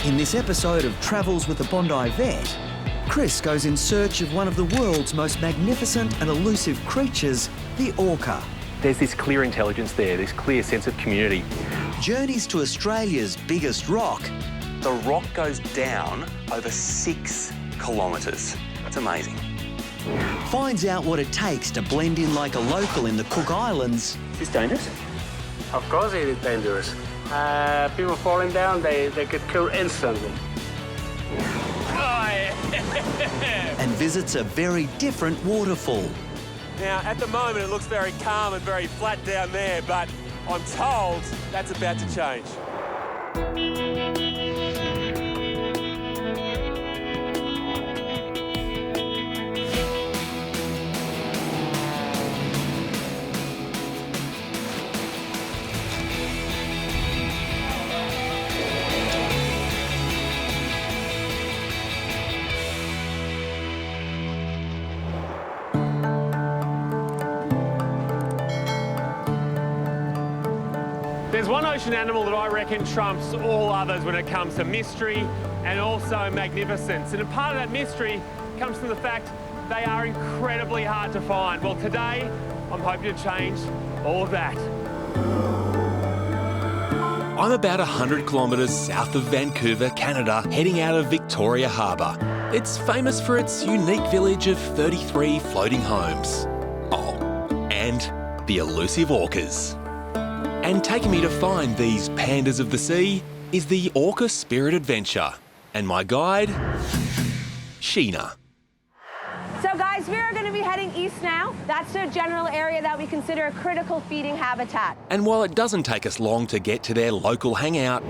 In this episode of Travels with the Bondi Vet, Chris goes in search of one of the world's most magnificent and elusive creatures, the orca. There's this clear intelligence there, this clear sense of community. Journeys to Australia's biggest rock. The rock goes down over 6 kilometres. That's amazing. Finds out what it takes to blend in like a local in the Cook Islands. Is this dangerous? Of course it is dangerous. People falling down, they get killed instantly. And visits a very different waterfall. Now, at the moment, it looks very calm and very flat down there, but I'm told that's about to change. There's one ocean animal that I reckon trumps all others when it comes to mystery and also magnificence. And a part of that mystery comes from the fact they are incredibly hard to find. Well, today, I'm hoping to change all of that. I'm about 100 kilometres south of Vancouver, Canada, heading out of Victoria Harbour. It's famous for its unique village of 33 floating homes. Oh, and the elusive orcas. And taking me to find these pandas of the sea is the Orca Spirit Adventure. And my guide, Sheena. So guys, we are going to be heading east now. That's a general area that we consider a critical feeding habitat. And while it doesn't take us long to get to their local hangout,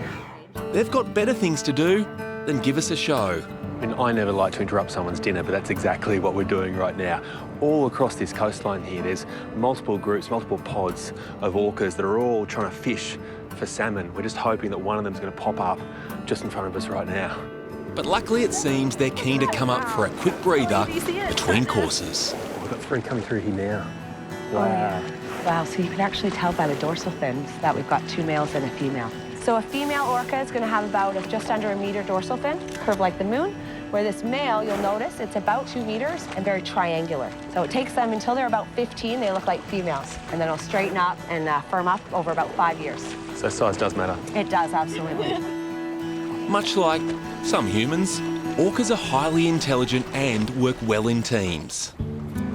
they've got better things to do than give us a show. I mean, I never like to interrupt someone's dinner, but that's exactly what we're doing right now. All across this coastline here, there's multiple groups, multiple pods of orcas that are all trying to fish for salmon. We're just hoping that one of them's going to pop up just in front of us right now. But luckily it seems they're keen to come up for a quick breather between courses. We've got 3 coming through here now. Wow. Oh, yeah. Wow, so you can actually tell by the dorsal fins that we've got 2 males and a female. So a female orca is going to have about just under 1 metre dorsal fin, curved like the moon, where this male, you'll notice, it's about 2 metres and very triangular. So it takes them until they're about 15, they look like females, and then it'll straighten up and firm up over about 5 years. So size does matter. It does, absolutely. Much like some humans, orcas are highly intelligent and work well in teams.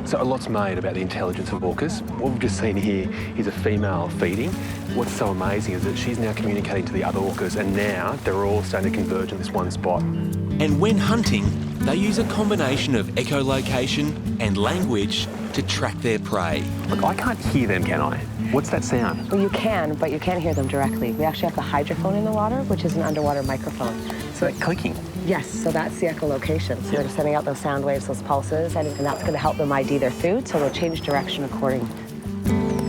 So a lot's made about the intelligence of orcas. What we've just seen here is a female feeding. What's so amazing is that she's now communicating to the other orcas, and now they're all starting to converge in this one spot. And when hunting, they use a combination of echolocation and language to track their prey. Look, I can't hear them, can I? What's that sound? Well, you can, but you can't hear them directly. We actually have the hydrophone in the water, which is an underwater microphone. So that clicking? Yes, so that's the echolocation. So they're sending out those sound waves, those pulses, and that's going to help them ID their food, so they'll change direction accordingly.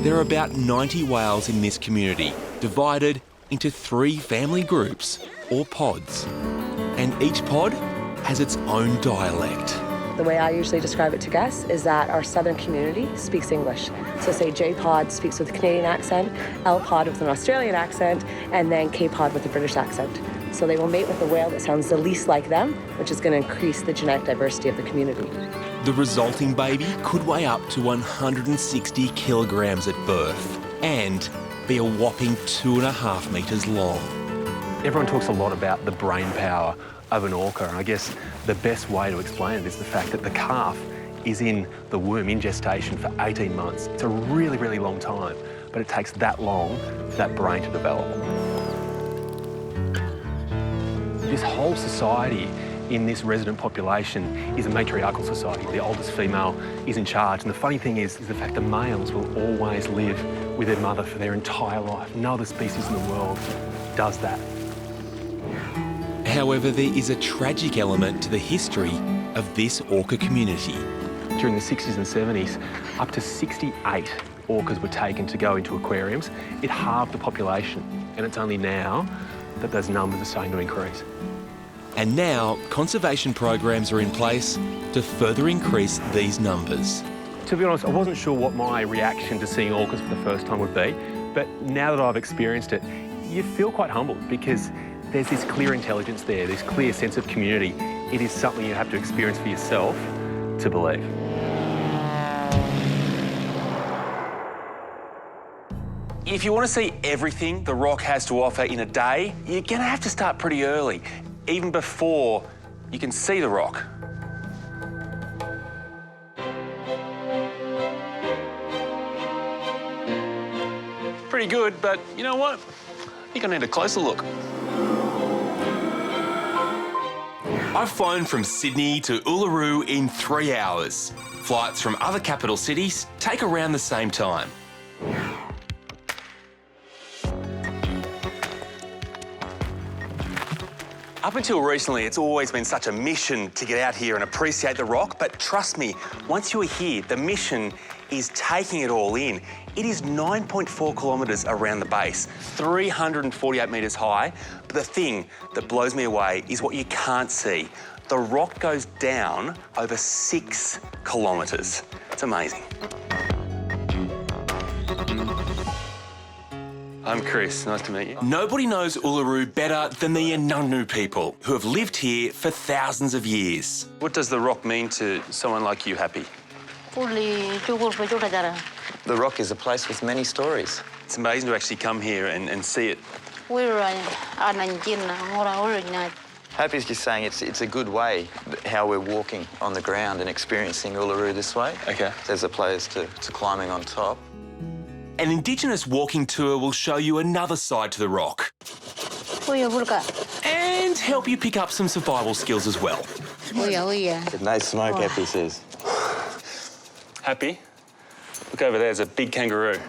There are about 90 whales in this community, divided into 3 family groups, or pods. And each pod has its own dialect. The way I usually describe it to guests is that our southern community speaks English. So say J-pod speaks with a Canadian accent, L-pod with an Australian accent, and then K-pod with a British accent. So they will mate with the whale that sounds the least like them, which is going to increase the genetic diversity of the community. The resulting baby could weigh up to 160 kilograms at birth and be a whopping 2.5 metres long. Everyone talks a lot about the brain power of an orca, and I guess the best way to explain it is the fact that the calf is in the womb, in gestation, for 18 months. It's a really, really long time, but it takes that long for that brain to develop. This whole society in this resident population is a matriarchal society. The oldest female is in charge, and the funny thing is the fact that males will always live with their mother for their entire life. No other species in the world does that. However, there is a tragic element to the history of this orca community. During the 60s and 70s, up to 68 orcas were taken to go into aquariums. It halved the population, and it's only now that those numbers are starting to increase. And now, conservation programs are in place to further increase these numbers. To be honest, I wasn't sure what my reaction to seeing orcas for the first time would be, but now that I've experienced it, you feel quite humbled because there's this clear intelligence there, this clear sense of community. It is something you have to experience for yourself to believe. If you want to see everything the rock has to offer in a day, you're going to have to start pretty early, even before you can see the rock. Pretty good, but you know what? I think I need a closer look. I've flown from Sydney to Uluru in 3 hours. Flights from other capital cities take around the same time. Up until recently, it's always been such a mission to get out here and appreciate the rock, but trust me, once you're here, the mission is taking it all in. It is 9.4 kilometres around the base, 348 metres high, but the thing that blows me away is what you can't see. The rock goes down over 6 kilometres. It's amazing. I'm Chris, nice to meet you. Nobody knows Uluru better than the Untamed people, who have lived here for thousands of years. What does the rock mean to someone like you, Happy? The rock is a place with many stories. It's amazing to actually come here and see it. Happy's just saying it's a good way, how we're walking on the ground and experiencing Uluru this way. Okay. There's a place to climbing on top. An Indigenous walking tour will show you another side to the rock. And help you pick up some survival skills as well. No smoke, Happy says. Happy? Look over there, there's a big kangaroo.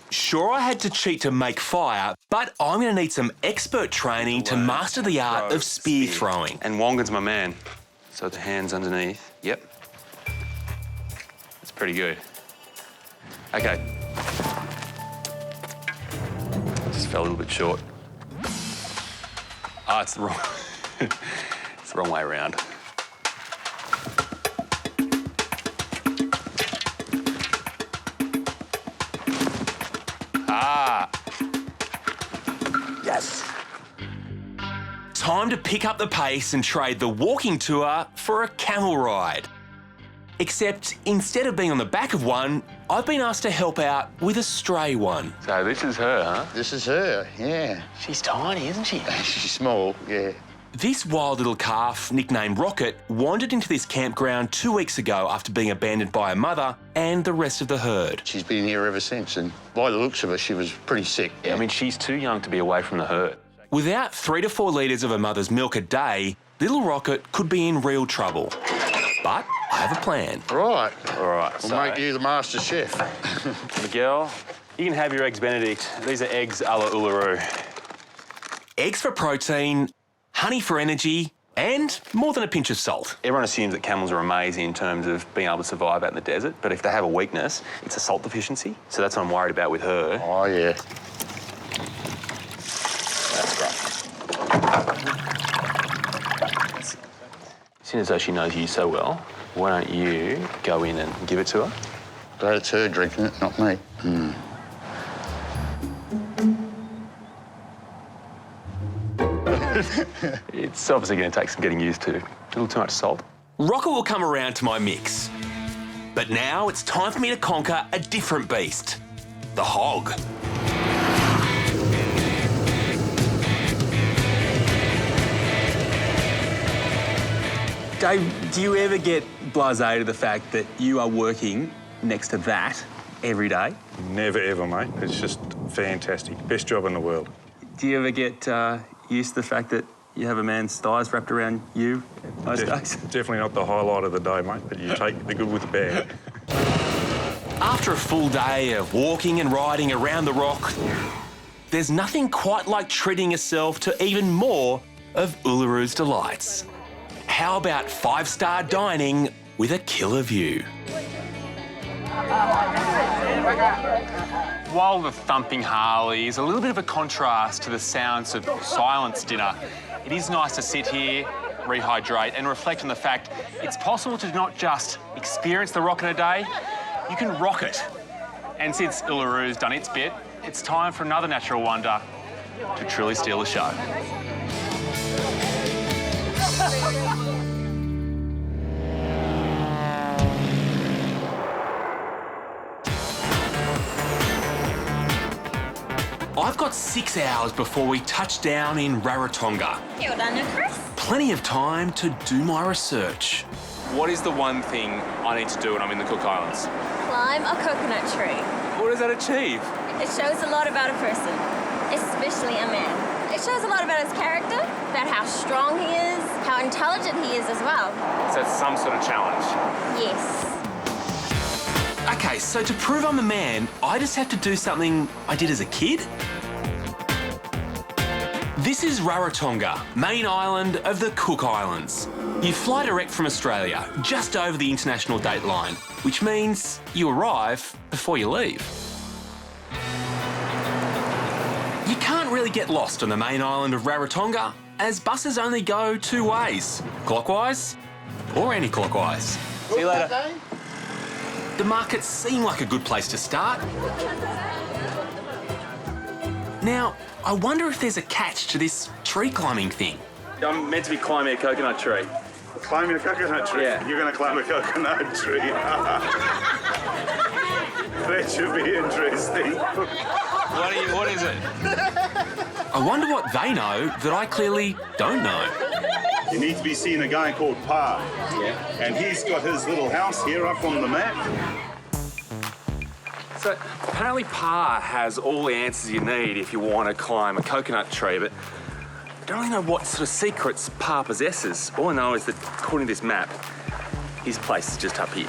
Sure, I had to cheat to make fire, but I'm going to need some expert training to master the art of spear throwing. And Wongan's my man. So the hands underneath. Yep. That's pretty good. Okay. Just fell a little bit short. Ah, it's the wrong... it's the wrong way around. Ah. Yes. Time to pick up the pace and trade the walking tour for a camel ride. Except instead of being on the back of one, I've been asked to help out with a stray one. So this is her, huh? This is her, yeah. She's tiny, isn't she? She's small, yeah. This wild little calf, nicknamed Rocket, wandered into this campground 2 weeks ago after being abandoned by her mother and the rest of the herd. She's been here ever since, and by the looks of her, she was pretty sick. I mean, she's too young to be away from the herd. Without 3 to 4 litres of her mother's milk a day, little Rocket could be in real trouble. But I have a plan. Right. All right, We'll make you the master chef. Miguel, you can have your eggs Benedict. These are eggs a la Uluru. Eggs for protein, honey for energy, and more than a pinch of salt. Everyone assumes that camels are amazing in terms of being able to survive out in the desert, but if they have a weakness, it's a salt deficiency. So that's what I'm worried about with her. Oh, yeah. That's right. Seeing as though she knows you so well, why don't you go in and give it to her? But it's her drinking it, not me. It's obviously going to take some getting used to. A little too much salt. Rocket will come around to my mix. But now it's time for me to conquer a different beast, the hog. Dave, do you ever get blasé to the fact that you are working next to that every day? Never ever, mate. It's just fantastic. Best job in the world. Do you ever get used to the fact that you have a man's thighs wrapped around you most days? Definitely not the highlight of the day, mate, but you take the good with the bad. After a full day of walking and riding around the rock, there's nothing quite like treating yourself to even more of Uluru's delights. How about 5-star dining with a killer view? While the thumping Harley is a little bit of a contrast to the sounds of silence dinner, it is nice to sit here, rehydrate and reflect on the fact it's possible to not just experience the rock in a day, you can rock it. And since Uluru's done its bit, it's time for another natural wonder, to truly steal the show. I've got 6 hours before we touch down in Rarotonga. Well done, Chris. Plenty of time to do my research. What is the one thing I need to do when I'm in the Cook Islands? Climb a coconut tree. What does that achieve? It shows a lot about a person, especially a man. It shows a lot about his character, about how strong he is, how intelligent he is as well. So it's some sort of challenge. Yes. Okay, so to prove I'm a man, I just have to do something I did as a kid. This is Rarotonga, main island of the Cook Islands. You fly direct from Australia, just over the international date line, which means you arrive before you leave. You can't really get lost on the main island of Rarotonga, as buses only go 2 ways, clockwise or anti-clockwise. See you later. The markets seem like a good place to start. Now, I wonder if there's a catch to this tree climbing thing. I'm meant to be climbing a coconut tree. Climbing a coconut tree? Yeah. You're going to climb a coconut tree? That should be interesting. What is it? I wonder what they know that I clearly don't know. You need to be seeing a guy called Pa. Yeah. And he's got his little house here up on the map. So apparently Pa has all the answers you need if you want to climb a coconut tree, but I don't really know what sort of secrets Pa possesses. All I know is that according to this map, his place is just up here.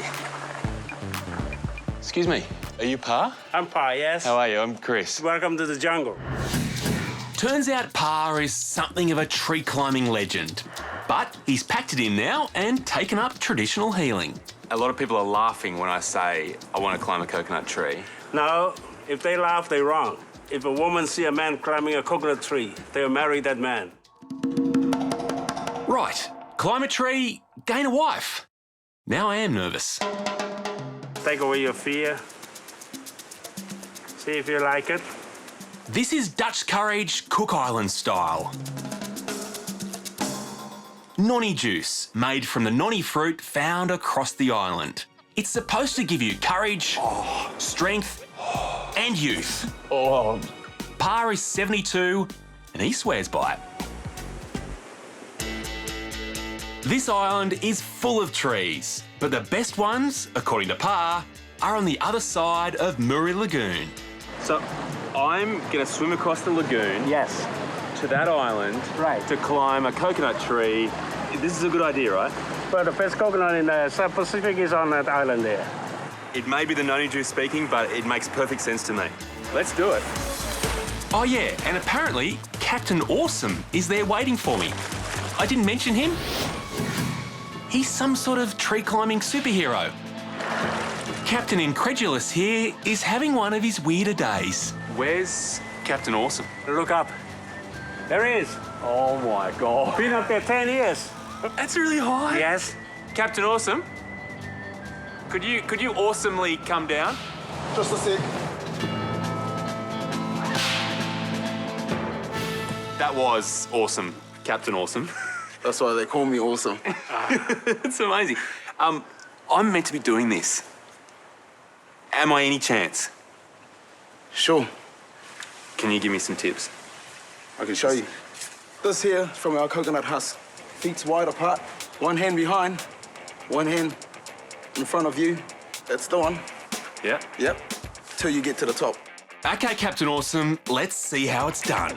Excuse me, are you Pa? I'm Pa, yes. How are you? I'm Chris. Welcome to the jungle. Turns out Pa is something of a tree climbing legend, but he's packed it in now and taken up traditional healing. A lot of people are laughing when I say I want to climb a coconut tree. No, if they laugh, they're wrong. If a woman see a man climbing a coconut tree, they'll marry that man. Right, climb a tree, gain a wife. Now I am nervous. Take away your fear. See if you like it. This is Dutch Courage Cook Island style. Noni juice, made from the noni fruit found across the island. It's supposed to give you courage, strength, and youth. Pa is 72, and he swears by it. This island is full of trees, but the best ones, according to Pa, are on the other side of Muri Lagoon. So I'm going to swim across the lagoon. Yes. To that island. Right. To climb a coconut tree. This is a good idea, right? But the best coconut in the South Pacific is on that island there. It may be the noni juice speaking, but it makes perfect sense to me. Let's do it. Oh yeah, and apparently Captain Awesome is there waiting for me. I didn't mention him. He's some sort of tree climbing superhero. Captain Incredulous here is having one of his weirder days. Where's Captain Awesome? Look up. There he is. Oh my God. Been up there 10 years. That's really high. Yes. Captain Awesome, could you awesomely come down? Just a sec. That was awesome, Captain Awesome. That's why they call me Awesome. It's amazing. I'm meant to be doing this. Am I any chance? Sure, Can you give me some tips? I can show you. This here is from our coconut husk. Feet wide apart, one hand behind, one hand in front of you. That's the one. Yeah? Yep, till you get to the top. Okay, Captain Awesome, let's see how it's done.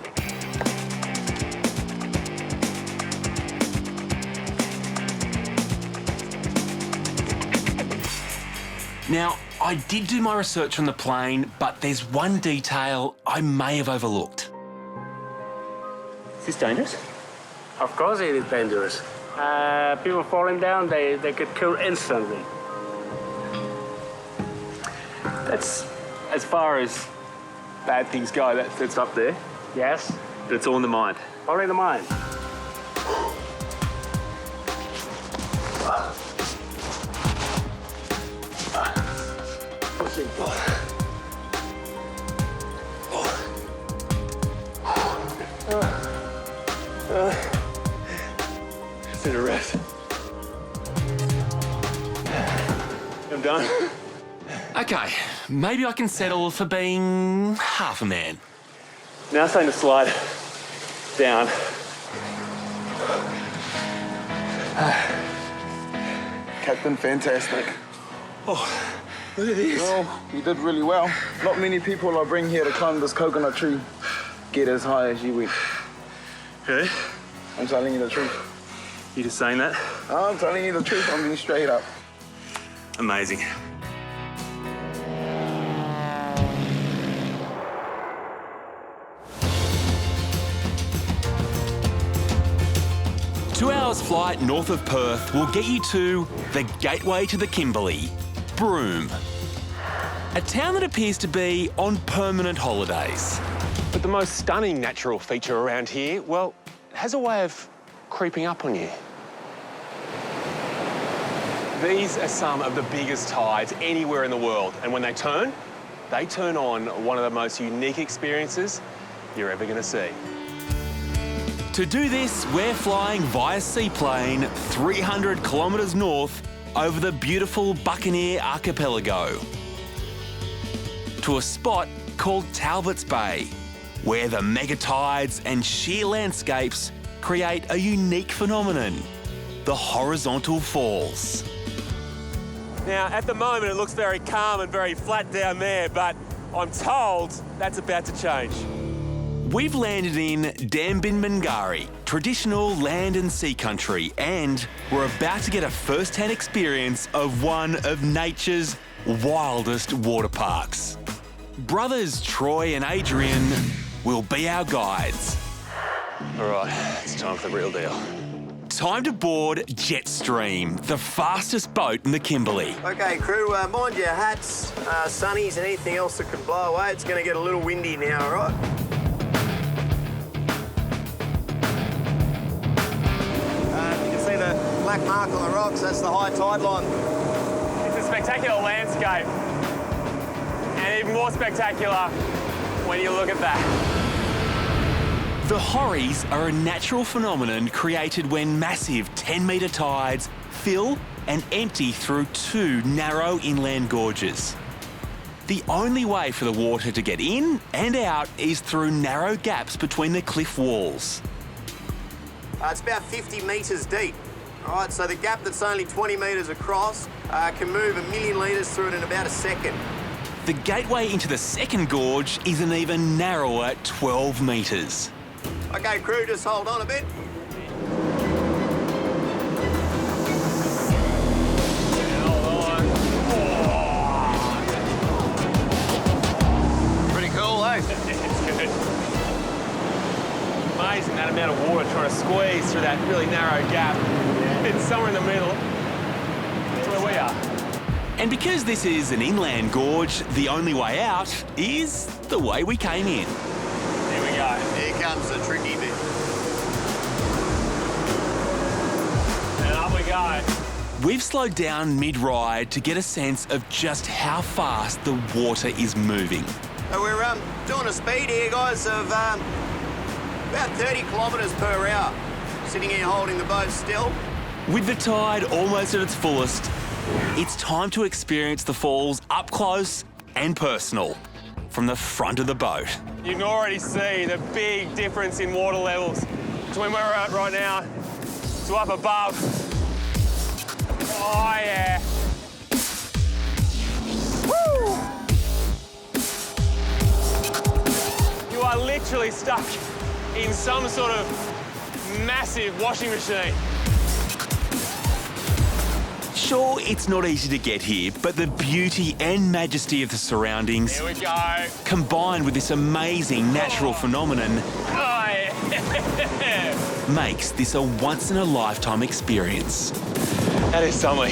Now, I did do my research on the plane, but there's one detail I may have overlooked. Is this dangerous? Of course it is dangerous. People falling down, they get killed instantly. That's, as far as bad things go, that's up there. Yes. But it's all in the mind. All in the mind. Just need a rest. I'm done. Okay, maybe I can settle for being half a man. Now it's time to slide down. Captain, fantastic. Oh, look at this. Well, you did really well. Not many people I bring here to climb this coconut tree get as high as you went. Really? I'm telling you the truth. You just saying that? I'm telling you the truth. I'm being straight up. Amazing. Two hours flight north of Perth will get you to the gateway to the Kimberley, Broome. A town that appears to be on permanent holidays. But the most stunning natural feature around here, well, it has a way of creeping up on you. These are some of the biggest tides anywhere in the world, and when they turn on one of the most unique experiences you're ever going to see. To do this, we're flying via seaplane 300 kilometres north over the beautiful Buccaneer Archipelago to a spot called Talbot's Bay, where the mega tides and sheer landscapes create a unique phenomenon, the horizontal falls. Now, at the moment, it looks very calm and very flat down there, but I'm told that's about to change. We've landed in Dambinmangari, traditional land and sea country, and we're about to get a first-hand experience of one of nature's wildest water parks. Brothers Troy and Adrian will be our guides. All right, it's time for the real deal. Time to board Jetstream, the fastest boat in the Kimberley. Okay, crew, mind your hats, sunnies and anything else that could blow away. It's going to get a little windy now, all right? You can see the black mark on the rocks, that's the high tide line. It's a spectacular landscape, and even more spectacular when you look at that. The Horries are a natural phenomenon created when massive 10-metre tides fill and empty through two narrow inland gorges. The only way for the water to get in and out is through narrow gaps between the cliff walls. It's about 50 metres deep. All right, so the gap that's only 20 metres across can move 1 million litres through it in about a second. The gateway into the second gorge is an even narrower 12 metres. Okay, crew, just hold on a bit. Pretty cool, eh? It's good. Amazing that amount of water trying to squeeze through that really narrow gap. It's somewhere in the middle. That's where we are. And because this is an inland gorge, the only way out is the way we came in. Here we go. Here comes the tricky bit. And up we go. We've slowed down mid-ride to get a sense of just how fast the water is moving. So we're doing a speed here, guys, of about 30 kilometres per hour. Sitting here holding the boat still. With the tide almost at its fullest, it's time to experience the falls up close and personal from the front of the boat. You can already see the big difference in water levels between where we're at right now to up above. Oh, yeah. Woo! You are literally stuck in some sort of massive washing machine. Sure, it's not easy to get here, but the beauty and majesty of the surroundings, Here we go. combined with this amazing natural phenomenon, Oh, yeah. makes this a once-in-a-lifetime experience. That is something.